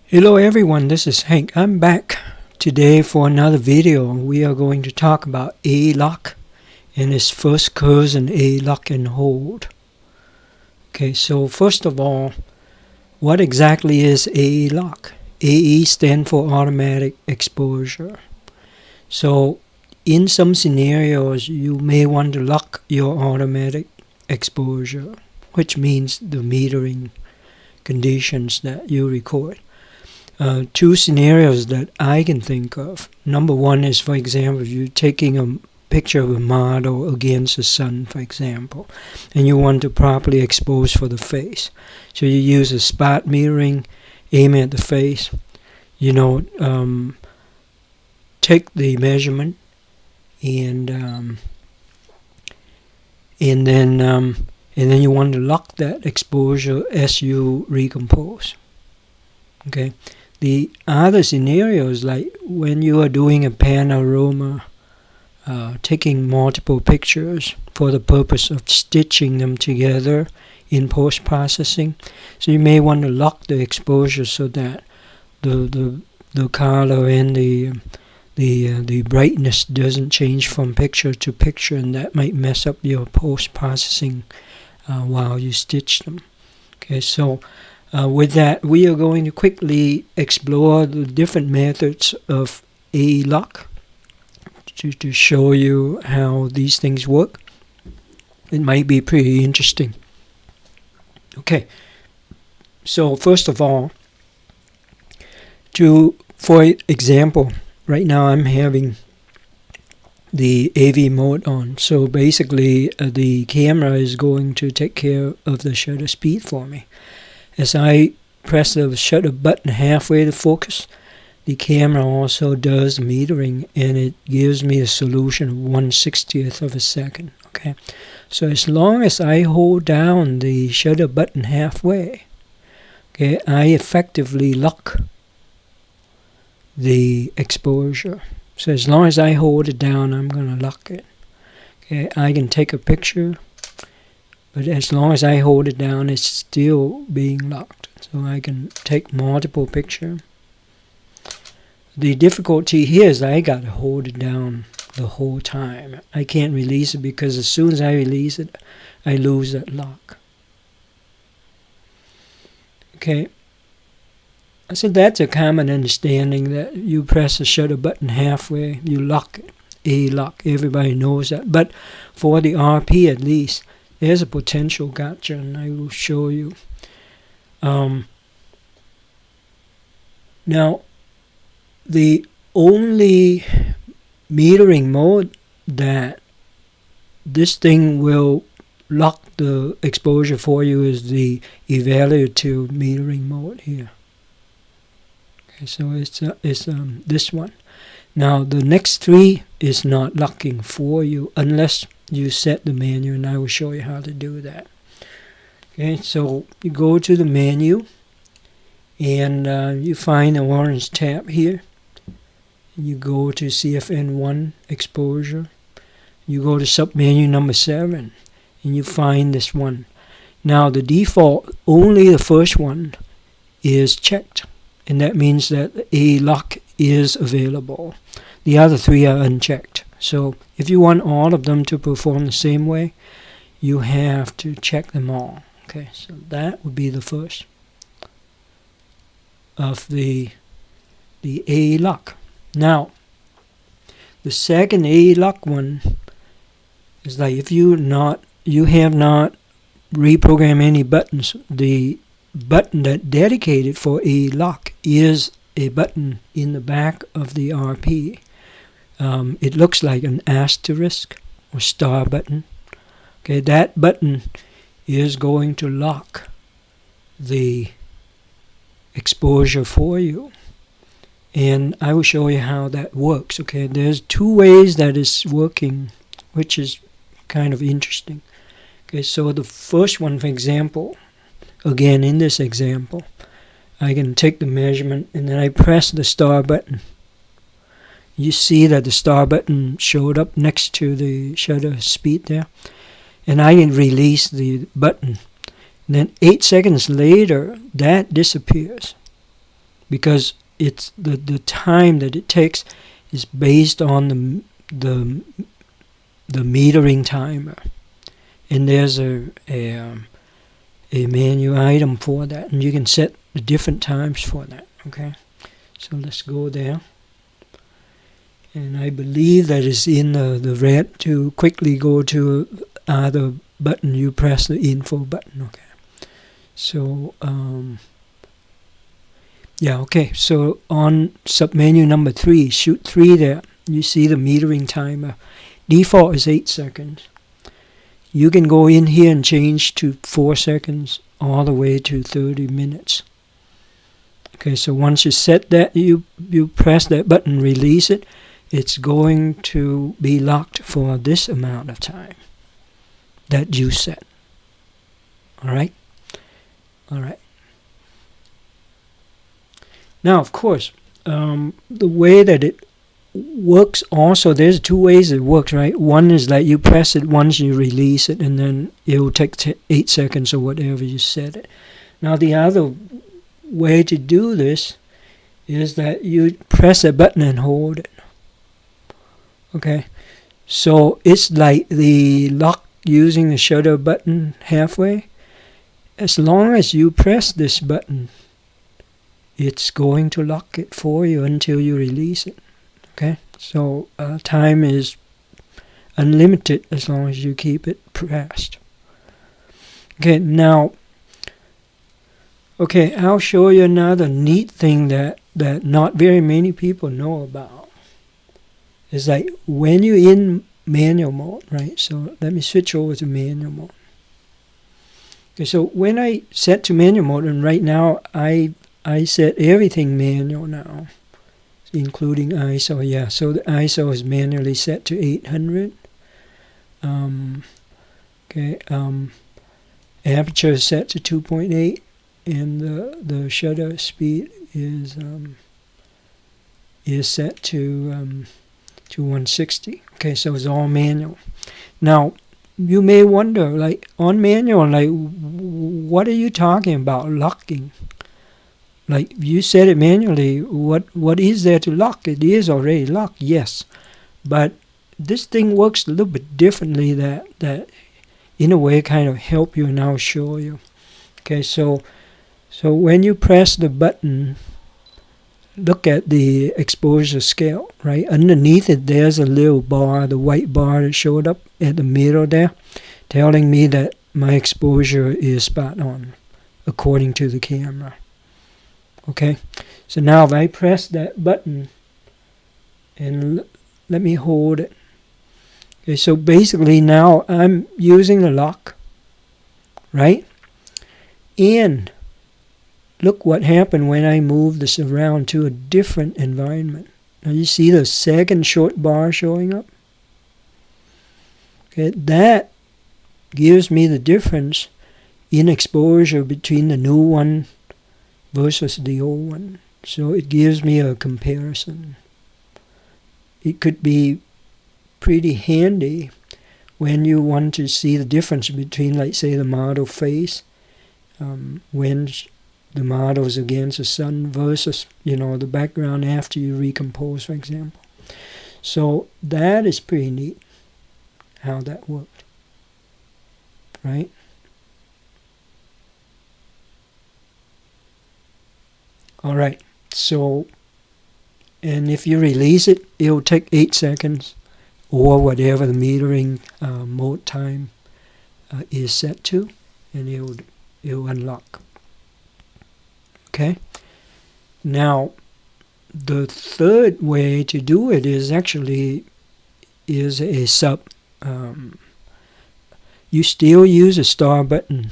Hello everyone, this is Hank. I'm back today for another video. We are going to talk about A lock and its first cousin, A lock and hold. Okay, so first of all, what exactly is AE lock? AE stands for automatic exposure. So in some scenarios, you may want to lock your automatic exposure, which means the metering conditions that you record. Two scenarios that I can think of. Number one is, for example, if you're taking a picture of a model against the sun, for example, and you want to properly expose for the face. So you use a spot metering, aim at the face, take the measurement, and then you want to lock that exposure as you recompose. Okay. The other scenarios, like when you are doing a panorama, taking multiple pictures for the purpose of stitching them together in post-processing. So you may want to lock the exposure so that the color and the brightness doesn't change from picture to picture, and that might mess up your post-processing while you stitch them. Okay, so with that, we are going to quickly explore the different methods of AE lock to show you how these things work. It might be pretty interesting. Okay, so first of all, for example, right now I'm having the AV mode on. So basically, the camera is going to take care of the shutter speed for me. As I press the shutter button halfway to focus, the camera also does metering, and it gives me a solution of 1/60th of a second. Okay, so as long as I hold down the shutter button halfway, okay, I effectively lock the exposure. So as long as I hold it down, I'm going to lock it. Okay, I can take a picture, but as long as I hold it down, it's still being locked. So I can take multiple pictures. The difficulty here is I got to hold it down the whole time. I can't release it because as soon as I release it, I lose that lock. Okay. So that's a common understanding that you press the shutter button halfway, you lock it. A lock. Everybody knows that. But for the RP at least, there's a potential gotcha, and I will show you. Now, the only metering mode that this thing will lock the exposure for you is the evaluative metering mode here. Okay, so it's this one. Now, the next three is not locking for you unless you set the menu, and I will show you how to do that. Okay, so you go to the menu, and you find the orange tab here. You go to CFN1 exposure. You go to submenu number 7, and you find this one. Now, the default, only the first one is checked, and that means that a lock is available. The other three are unchecked. So if you want all of them to perform the same way, you have to check them all. Okay, so that would be the first of the A lock. Now, the second A lock one is like if you have not reprogrammed any buttons. The button that dedicated for A lock is a button in the back of the RP. It looks like an asterisk or star button. Okay, that button is going to lock the exposure for you. And I will show you how that works. Okay, there's two ways that it's working, which is kind of interesting. Okay, so the first one, for example, again in this example, I can take the measurement and then I press the star button. You see that the star button showed up next to the shutter speed there. And I can release the button. And then 8 seconds later, that disappears. because it's the time that it takes is based on the metering timer, and there's a menu item for that, and you can set the different times for that. Okay, so let's go there, and I believe that is in the red. To quickly go to other button, you press the info button. Okay, so yeah, okay, so on submenu number 3, shoot 3 there, you see the metering timer. Default is 8 seconds. You can go in here and change to 4 seconds all the way to 30 minutes. Okay, so once you set that, you press that button, release it, it's going to be locked for this amount of time that you set. Alright? Alright. Now, of course, the way that it works also, there's 2 ways it works, right? One is that you press it once, you release it, and then it will take 8 seconds or whatever you set it. Now, the other way to do this is that you press a button and hold it. Okay, so it's like the lock using the shutter button halfway. As long as you press this button, it's going to lock it for you until you release it. Okay, so time is unlimited as long as you keep it pressed. Okay, now, okay, I'll show you another neat thing that not very many people know about. It's like when you're in manual mode, right? So let me switch over to manual mode. Okay, so when I set to manual mode, and right now I set everything manual now, including ISO. Yeah, so the ISO is manually set to 800. Aperture is set to 2.8, and the shutter speed is set to 160. Okay, so it's all manual. Now, you may wonder, like on manual, like what are you talking about locking? Like you set it manually, what is there to lock? It is already locked, yes. But this thing works a little bit differently that in a way kind of help you, and I'll show you. Okay, so when you press the button, look at the exposure scale, right? Underneath it there's a little bar, the white bar that showed up at the middle there, telling me that my exposure is spot on according to the camera. Okay, so now if I press that button and let me hold it. Okay, so basically now I'm using the lock, right? And look what happened when I move this around to a different environment. Now you see the second short bar showing up? Okay, that gives me the difference in exposure between the new one versus the old one. So it gives me a comparison. It could be pretty handy when you want to see the difference between, like, say, the model face when the model is against the sun versus, the background after you recompose, for example. So that is pretty neat how that worked, right? Alright, so, and if you release it, it'll take 8 seconds or whatever the metering mode time is set to, and it'll unlock. Okay? Now, the third way to do it is actually a sub. You still use a star button,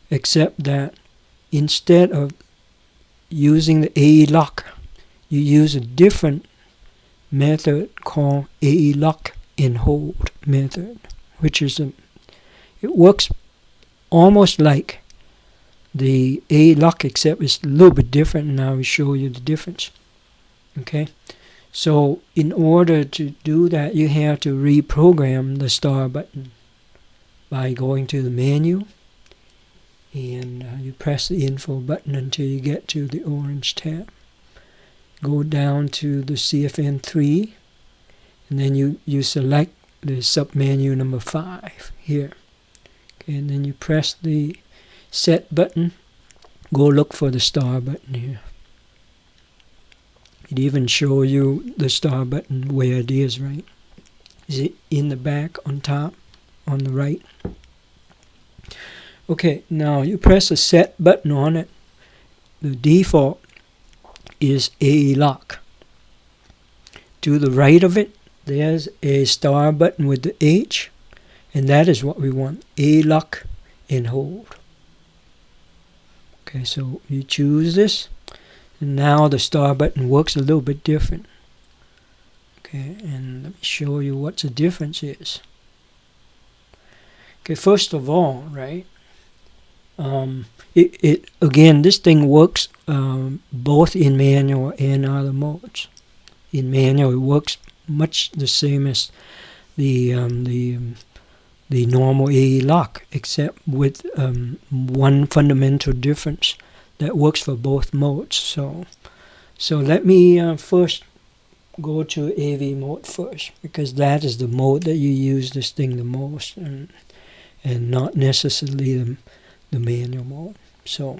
except that instead of using the AE lock, you use a different method called AE lock and hold method, which is it works almost like the AE lock, except it's a little bit different, and I will show you the difference. Okay, so in order to do that, you have to reprogram the star button by going to the menu, and you press the info button until you get to the orange tab. go down to the CFN3, and then you select the submenu number 5 here. Okay, and then you press the set button, go look for the star button here. It even show you the star button where it is, right? Is it in the back, on top, on the right? Okay, now you press the set button on it. The default is AE lock. To the right of it, there's a star button with the H, and that is what we want, AE lock and hold. Okay, so you choose this, and now the star button works a little bit different. Okay, and let me show you what the difference is. Okay, first of all, right, again, this thing works both in manual and other modes. In manual, it works much the same as the normal AE lock, except with one fundamental difference that works for both modes. So let me first go to AV mode first, because that is the mode that you use this thing the most, and not necessarily the manual mode. So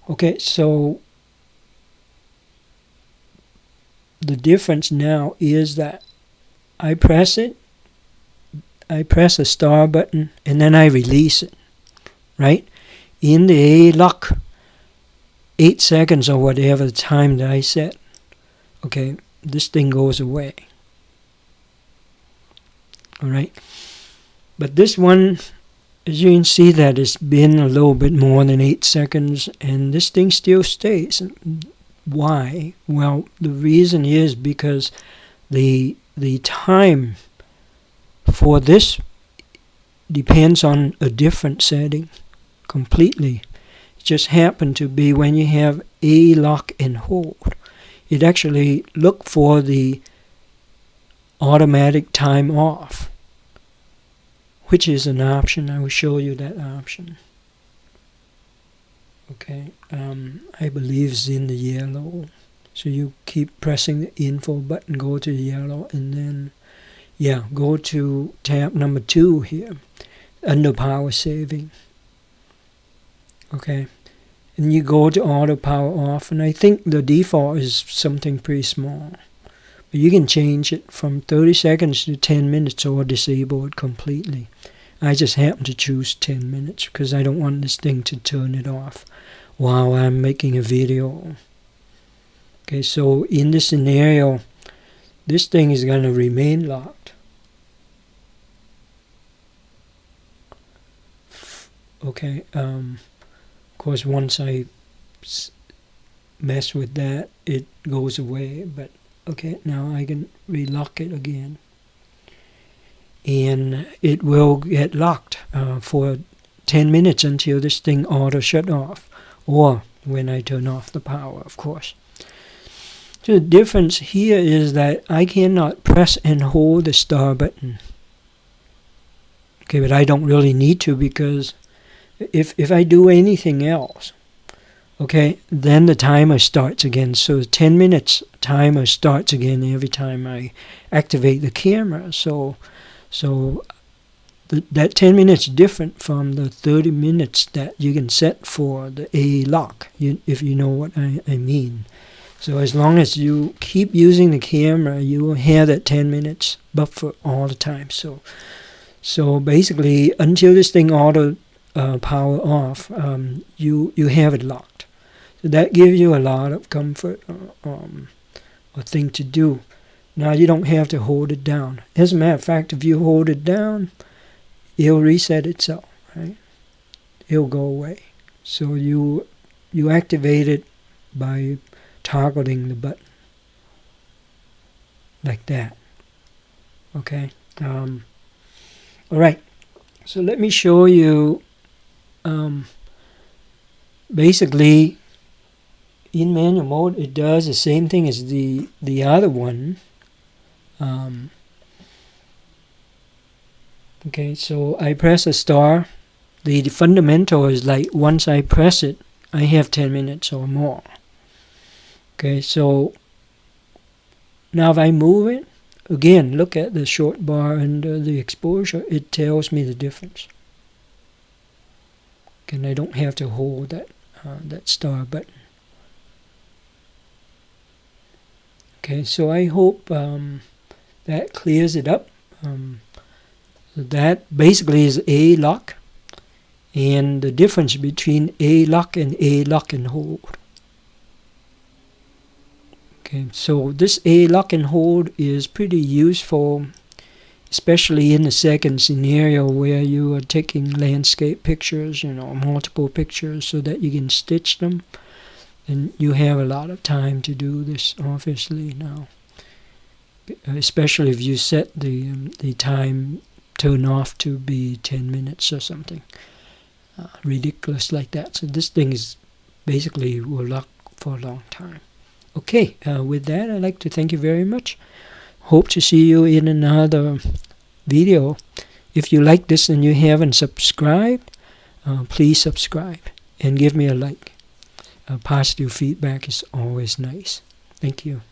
okay, so the difference now is that I press a star button, and then I release it, right? In the AE lock, 8 seconds or whatever the time that I set, okay, this thing goes away. Alright? But this one, as you can see, that it's been a little bit more than 8 seconds, and this thing still stays. Why? Well, the reason is because the time for this depends on a different setting completely. It just happened to be when you have AE lock and hold, it actually look for the automatic time off, which is an option. I will show you that option. Okay, I believe it's in the yellow. So you keep pressing the info button, go to yellow, and then, yeah, go to tab number 2 here, under power saving. Okay, and you go to auto power off, and I think the default is something pretty small. But you can change it from 30 seconds to 10 minutes or disable it completely. I just happen to choose 10 minutes because I don't want this thing to turn it off while I'm making a video. Okay, so in this scenario, this thing is going to remain locked. Okay, of course, once I mess with that, it goes away. But okay, now I can relock it again, and it will get locked for 10 minutes until this thing auto shut off, or when I turn off the power, of course. So the difference here is that I cannot press and hold the star button. Okay, but I don't really need to, because if I do anything else, okay, then the timer starts again. So the 10 minutes timer starts again every time I activate the camera. So that 10 minutes is different from the 30 minutes that you can set for the AE lock, if you know what I mean. So as long as you keep using the camera, you will have that 10 minutes buffer all the time. So basically, until this thing auto power off, you have it locked. So that gives you a lot of comfort, a thing to do. Now you don't have to hold it down. As a matter of fact, if you hold it down, it'll reset itself, right? It'll go away. So you activate it by toggling the button like that. Okay. All right. So let me show you. Basically, in manual mode, it does the same thing as the other one. Okay, so I press a star. The fundamental is like once I press it, I have 10 minutes or more. Okay, so now if I move it, again, look at the short bar under the exposure. It tells me the difference. And I don't have to hold that star button. Okay, so I hope that clears it up. That basically is A lock, and the difference between A lock and hold. Okay, so this A lock and hold is pretty useful, especially in the second scenario where you are taking landscape pictures, multiple pictures, so that you can stitch them. And you have a lot of time to do this, obviously, now. Especially if you set the time turn off to be 10 minutes or something. Ridiculous like that. So this thing is basically will lock for a long time. Okay, with that, I'd like to thank you very much. Hope to see you in another video. If you like this and you haven't subscribed, please subscribe and give me a like. Positive feedback is always nice. Thank you.